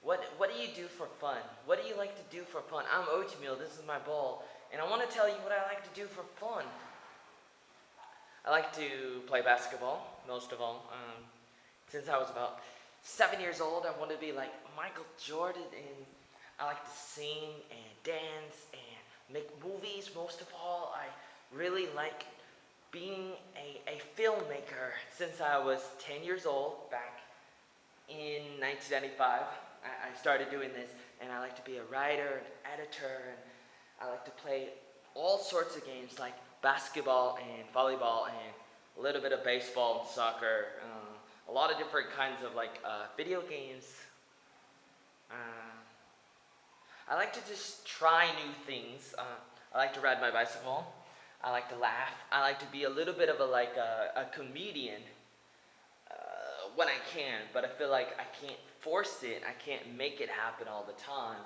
What do you do for fun? What do you like to do for fun? I'm Oatmeal, this is my bowl, and I want to tell you what I like to do for fun. I like to play basketball, most of all. Since I was about 7 years old, I wanted to be like Michael Jordan, and I like to sing and dance and make movies, most of all. I really like being a filmmaker since I was 10 years old back in 1995. I started doing this, and I like to be a writer, an editor, and I like to play all sorts of games like basketball and volleyball and a little bit of baseball and soccer, a lot of different kinds of like video games. Uh, I like to just try new things. I like to ride my bicycle. I like to laugh. I like to be a little bit of a comedian when I can, but I feel like I can't force it. I can't make it happen all the time.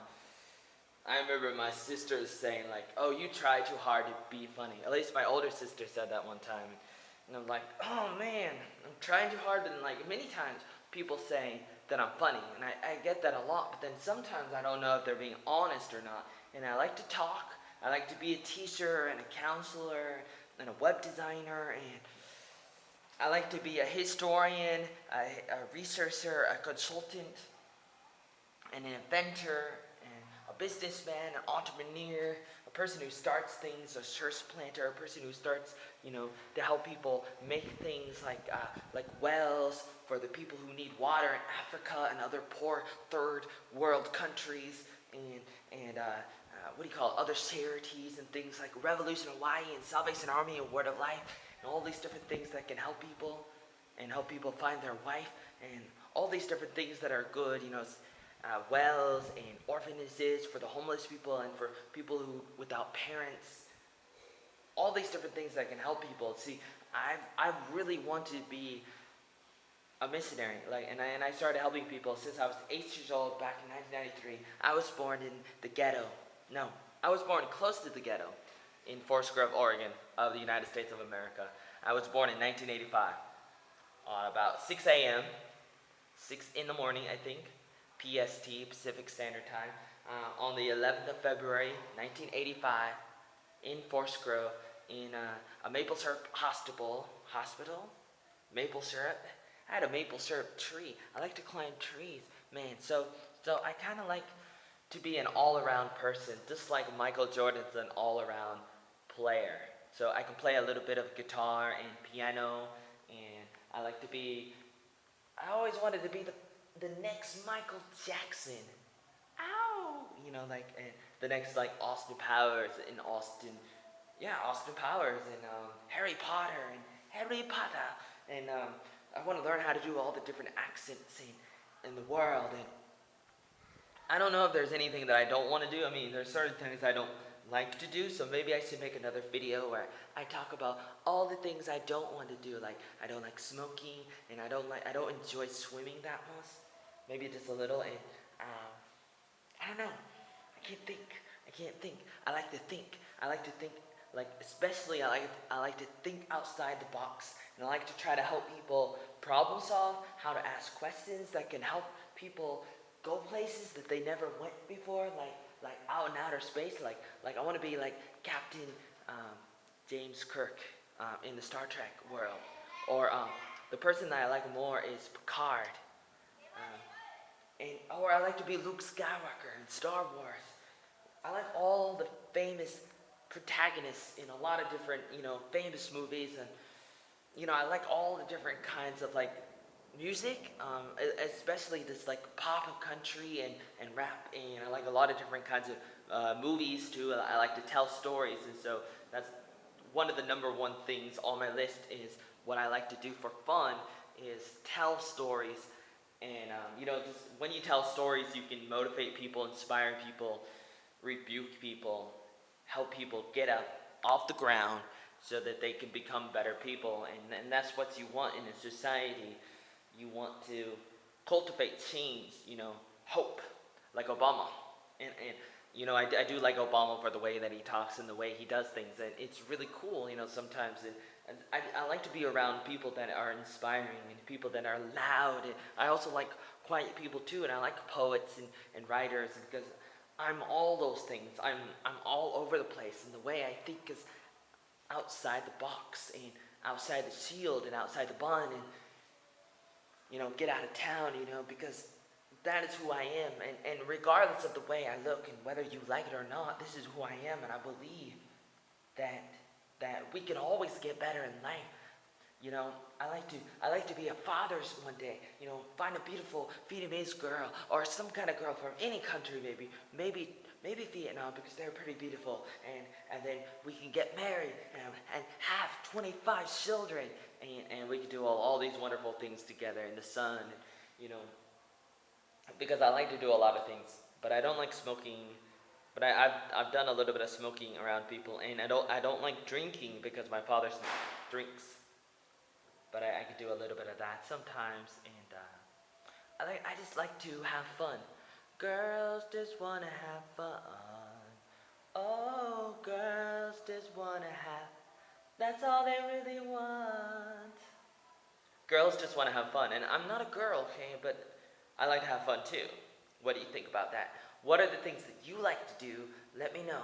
I remember my sister saying like, "Oh, you try too hard to be funny." At least my older sister said that one time, and I'm like, "Oh man, I'm trying too hard." But then like many times, people say that I'm funny, and I get that a lot. But then sometimes I don't know if they're being honest or not. And I like to talk. I like to be a teacher and a counselor and a web designer, and I like to be a historian, a researcher, a consultant, and an inventor, and a businessman, an entrepreneur, a person who starts things, a church planter, a person who starts, to help people make ththings like wells for the people who need water in Africa and other poor third world countries, and what do you call it, other charities and things like Revolution Hawaii and Salvation Army and Word of Life and all these different things that can help people and help people find their wife and all these different things that are good, wells and orphanages for the homeless people and for people who without parents. All these different things that can help people. See, I really want to be a missionary, and I started helping people since I was 8 years old back in 1993. I was born in the ghetto. No, I was born close to the ghetto in Forest Grove, Oregon, of the United States of America. I was born in 1985 on about 6 a.m., 6 in the morning, I think, PST, Pacific Standard Time, on the 11th of February, 1985, in Forest Grove, in a maple syrup hospital, maple syrup. I had a maple syrup tree. I like to climb trees, man. So I kind of like to be an all-around person, just like Michael Jordan's an all-around player. So I can play a little bit of guitar and piano, and I like to be. I always wanted to be the next Michael Jackson. Ow! And the next like Austin Powers in Austin. Yeah, Austin Powers and Harry Potter and Harry Potter. And I want to learn how to do all the different accents in the world. And I don't know if there's anything that I don't want to do. I mean, there's certain things I don't like to do, so maybe I should make another video where I talk about all the things I don't want to do. Like I don't like smoking, and I don't enjoy swimming that much. Maybe just a little, and I don't know. I can't think. I like to think. Like especially I like to think outside the box, and I like to try to help people problem solve, how to ask questions that can help people go places that they never went before, like out in outer space. Like I want to be like Captain James Kirk in the Star Trek world, or the person that I like more is Picard, or I like to be Luke Skywalker in Star Wars. I like all the famous protagonists in a lot of different famous movies, and I like all the different kinds of like music, especially this like pop and country and rap, and I like a lot of different kinds of movies too. I like to tell stories, and so that's one of the number one things on my list is what I like to do for fun is tell stories. And just when you tell stories, you can motivate people, inspire people, rebuke people, help people get up off the ground so that they can become better people. And that's what you want in a society. You want to cultivate change, hope, like Obama. And I do like Obama for the way that he talks and the way he does things. And it's really cool, sometimes And I like to be around people that are inspiring and people that are loud. And I also like quiet people too, and I like poets and writers because I'm all those things. I'm all over the place, and the way I think is outside the box and outside the shield and outside the bun, and get out of town, because that is who I am. And regardless of the way I look and whether you like it or not, this is who I am, and I believe that we can always get better in life. I like to be a father one day. Find a beautiful Vietnamese girl or some kind of girl from any country, maybe Vietnam, because they're pretty beautiful, and then we can get married and have 25 children, and we can do all these wonderful things together in the sun, because I like to do a lot of things, but I don't like smoking. But I've done a little bit of smoking around people, and I don't like drinking because my father drinks. But I could do a little bit of that sometimes, and I just like to have fun. Girls just wanna have fun. Oh, girls just wanna have. That's all they really want. Girls just wanna have fun, and I'm not a girl, okay? But I like to have fun too. What do you think about that? What are the things that you like to do? Let me know.